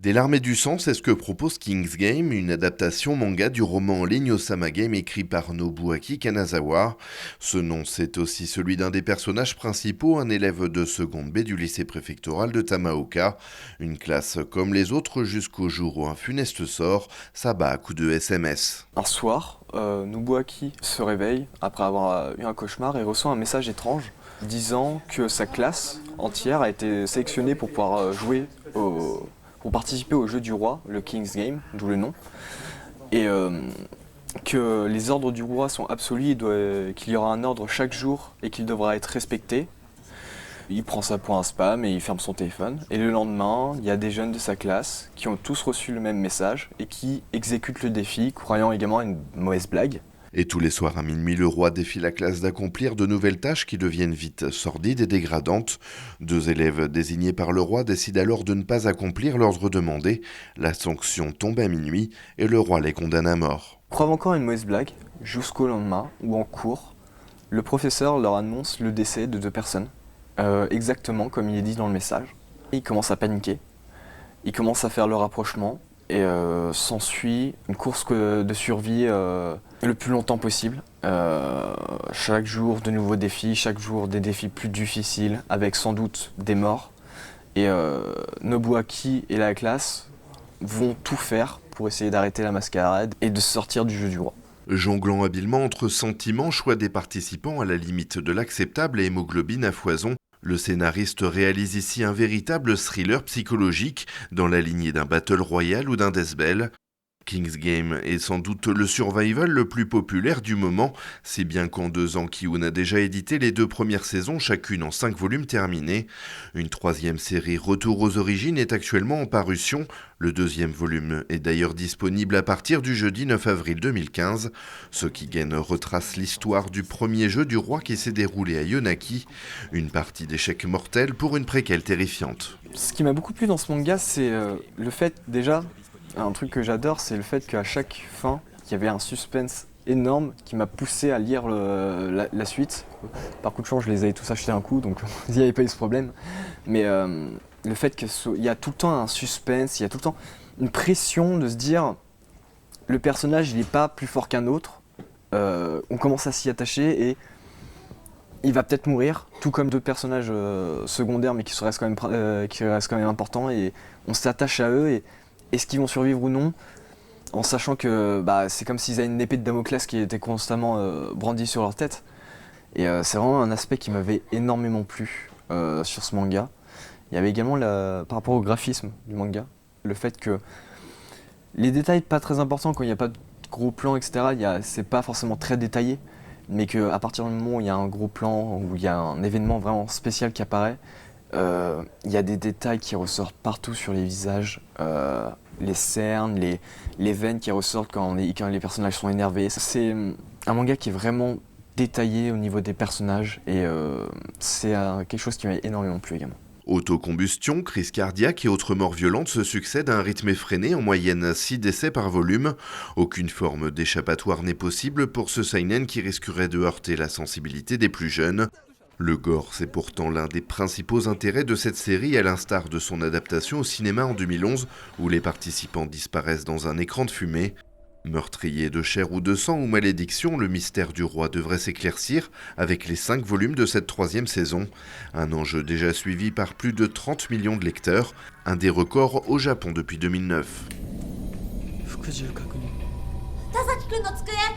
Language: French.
Des larmes et du sang, c'est ce que propose King's Game, une adaptation manga du roman en ligne Osama Game écrit par Nobuaki Kanazawa. Ce nom, c'est aussi celui d'un des personnages principaux, un élève de seconde B du lycée préfectoral de Tamaoka. Une classe comme les autres jusqu'au jour où un funeste sort s'abat à coups de SMS. Un soir, Nobuaki se réveille après avoir eu un cauchemar et reçoit un message étrange disant que sa classe entière a été sélectionnée pour pouvoir pour participer au jeu du roi, le King's Game, d'où le nom, et que les ordres du roi sont absolus, qu'il y aura un ordre chaque jour et qu'il devra être respecté. Il prend ça pour un spam et il ferme son téléphone. Et le lendemain, il y a des jeunes de sa classe qui ont tous reçu le même message et qui exécutent le défi, croyant également à une mauvaise blague. Et tous les soirs à minuit, le roi défie la classe d'accomplir de nouvelles tâches qui deviennent vite sordides et dégradantes. 2 élèves désignés par le roi décident alors de ne pas accomplir l'ordre demandé. La sanction tombe à minuit et le roi les condamne à mort. Ils croient encore à une mauvaise blague jusqu'au lendemain où en cours, le professeur leur annonce le décès de 2 personnes, exactement comme il est dit dans le message. Ils commencent à paniquer, ils commencent à faire le rapprochement. Et s'ensuit une course de survie le plus longtemps possible. Chaque jour de nouveaux défis, chaque jour des défis plus difficiles, avec sans doute des morts. Et Nobuaki et la classe vont tout faire pour essayer d'arrêter la mascarade et de sortir du jeu du roi. Jonglant habilement entre sentiments, choix des participants à la limite de l'acceptable et hémoglobine à foison, le scénariste réalise ici un véritable thriller psychologique dans la lignée d'un Battle Royale ou d'un Death Bell. King's Game est sans doute le survival le plus populaire du moment, si bien qu'en 2 ans, Kiyun a déjà édité les 2 premières saisons, chacune en 5 volumes terminés. Une 3e série, Retour aux origines, est actuellement en parution. Le 2e volume est d'ailleurs disponible à partir du jeudi 9 avril 2015. Ce qui gagne retrace l'histoire du premier jeu du roi qui s'est déroulé à Yonaki, une partie d'échecs mortels pour une préquelle terrifiante. Ce qui m'a beaucoup plu dans ce manga, c'est le fait déjà... Un truc que j'adore, c'est le fait qu'à chaque fin, il y avait un suspense énorme qui m'a poussé à lire la suite. Par coup de chance, je les avais tous achetés un coup, donc il n'y avait pas eu ce problème. Mais le fait qu'il y a tout le temps un suspense, il y a tout le temps une pression de se dire le personnage, il n'est pas plus fort qu'un autre. On commence à s'y attacher et il va peut-être mourir, tout comme 2 personnages secondaires, mais qui restent quand même importants. Et on s'attache à eux. Et est-ce qu'ils vont survivre ou non, en sachant que c'est comme s'ils avaient une épée de Damoclès qui était constamment brandie sur leur tête. Et c'est vraiment un aspect qui m'avait énormément plu sur ce manga. Il y avait également, par rapport au graphisme du manga, le fait que les détails pas très importants, quand il n'y a pas de gros plans, etc., c'est pas forcément très détaillé, mais qu'à partir du moment où il y a un gros plan, où il y a un événement vraiment spécial qui apparaît, il y a des détails qui ressortent partout sur les visages, les cernes, les veines qui ressortent quand les personnages sont énervés. C'est un manga qui est vraiment détaillé au niveau des personnages et c'est quelque chose qui m'a énormément plu également. Autocombustion, crise cardiaque et autres morts violentes se succèdent à un rythme effréné, en moyenne 6 décès par volume. Aucune forme d'échappatoire n'est possible pour ce seinen qui risquerait de heurter la sensibilité des plus jeunes. Le gore, c'est pourtant l'un des principaux intérêts de cette série, à l'instar de son adaptation au cinéma en 2011, où les participants disparaissent dans un écran de fumée. Meurtrier de chair ou de sang ou malédiction, le mystère du roi devrait s'éclaircir avec les 5 volumes de cette 3e saison. Un enjeu déjà suivi par plus de 30 millions de lecteurs, un des records au Japon depuis 2009. Tasaki-kun no tsukue!